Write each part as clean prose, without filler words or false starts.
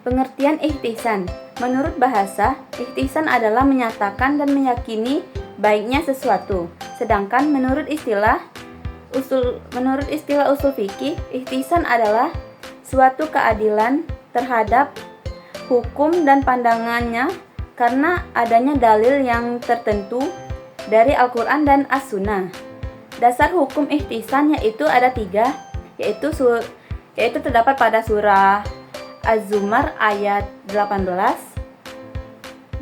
Pengertian ihtisan. Menurut bahasa, ihtisan adalah menyatakan dan meyakini baiknya sesuatu. Sedangkan menurut istilah usul fikih, ihtisan adalah suatu keadilan terhadap hukum dan pandangannya karena adanya dalil yang tertentu dari Al-Quran dan As-Sunnah. Dasar hukum ihtisan yaitu ada 3, yaitu terdapat pada surah Az-Zumar ayat 18,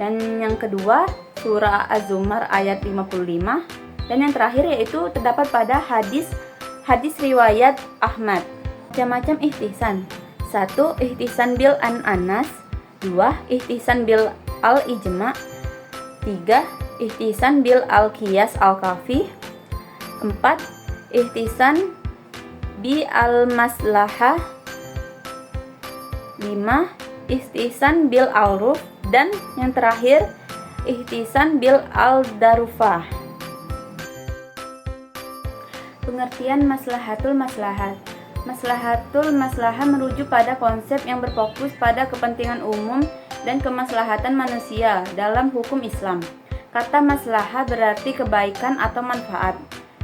dan yang kedua surah Az-Zumar ayat 55, dan yang terakhir yaitu terdapat pada hadis riwayat Ahmad. Macam-macam ihtisan. 1. Ihtisan bil an-anas. 2. Ihtisan bil al-ijma. 3. Ihtisan bil al-qiyas al-kafi. 4. Ihtisan bi al-maslahah. 5. Ihtisan bil al-ruf. Dan yang terakhir ihtisan bil al-darufah. Pengertian maslahatul maslahat. Maslahatul maslahah merujuk pada konsep yang berfokus pada kepentingan umum dan kemaslahatan manusia dalam hukum Islam. Kata maslahah berarti kebaikan atau manfaat.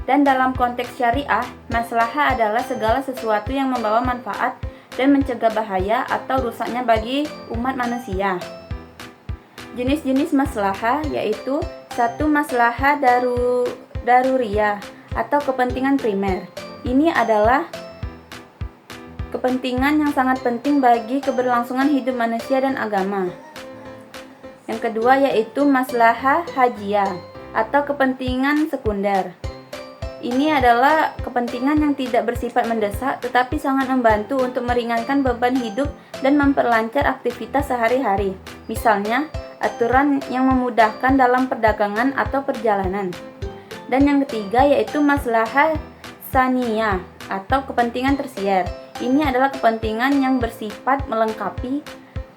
Dan dalam konteks syariah, maslahah adalah segala sesuatu yang membawa manfaat dan mencegah bahaya atau rusaknya bagi umat manusia. Jenis-jenis maslahah yaitu 1. Maslahah daruriyah atau kepentingan primer. Ini adalah kepentingan yang sangat penting bagi keberlangsungan hidup manusia dan agama. Yang kedua yaitu maslahah hajiyah atau kepentingan sekunder. Ini adalah kepentingan yang tidak bersifat mendesak tetapi sangat membantu untuk meringankan beban hidup dan memperlancar aktivitas sehari-hari. Misalnya, aturan yang memudahkan dalam perdagangan atau perjalanan. Dan yang ketiga yaitu maslahah saniyah atau kepentingan tersier. Ini adalah kepentingan yang bersifat melengkapi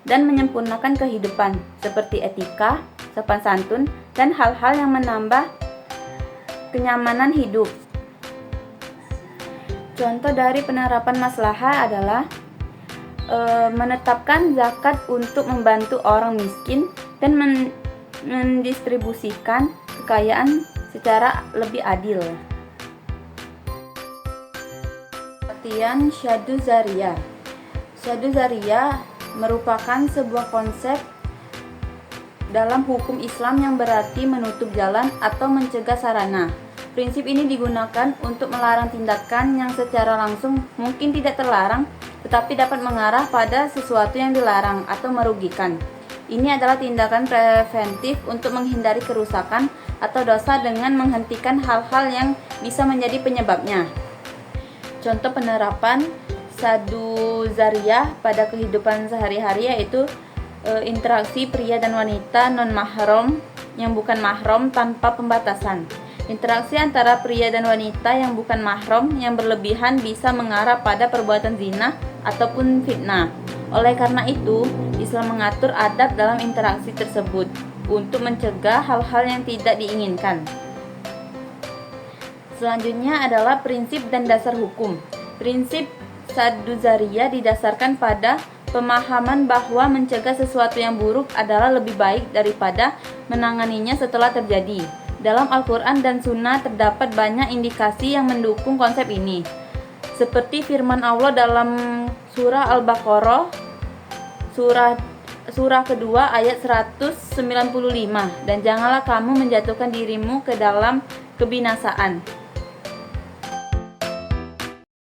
dan menyempurnakan kehidupan, seperti etika, sopan santun, dan hal-hal yang menambah kenyamanan hidup. Contoh dari penerapan maslahah adalah menetapkan zakat untuk membantu orang miskin dan mendistribusikan kekayaan secara lebih adil. Pengertian syadu zariyah. Syadu zariyah merupakan sebuah konsep dalam hukum Islam yang berarti menutup jalan atau mencegah sarana. Prinsip ini digunakan untuk melarang tindakan yang secara langsung mungkin tidak terlarang, tetapi dapat mengarah pada sesuatu yang dilarang atau merugikan. Ini adalah tindakan preventif untuk menghindari kerusakan atau dosa dengan menghentikan hal-hal yang bisa menjadi penyebabnya. Contoh penerapan syadu zariyah pada kehidupan sehari-hari yaitu interaksi pria dan wanita non-mahram yang bukan mahram tanpa pembatasan. Interaksi antara pria dan wanita yang bukan mahram yang berlebihan bisa mengarah pada perbuatan zina ataupun fitnah. Oleh karena itu, Islam mengatur adab dalam interaksi tersebut untuk mencegah hal-hal yang tidak diinginkan. Selanjutnya adalah prinsip dan dasar hukum. Prinsip syadu zariyah didasarkan pada pemahaman bahwa mencegah sesuatu yang buruk adalah lebih baik daripada menanganinya setelah terjadi. Dalam Al-Quran dan Sunnah terdapat banyak indikasi yang mendukung konsep ini. Seperti firman Allah dalam surah Al-Baqarah, surah kedua ayat 195, dan janganlah kamu menjatuhkan dirimu ke dalam kebinasaan.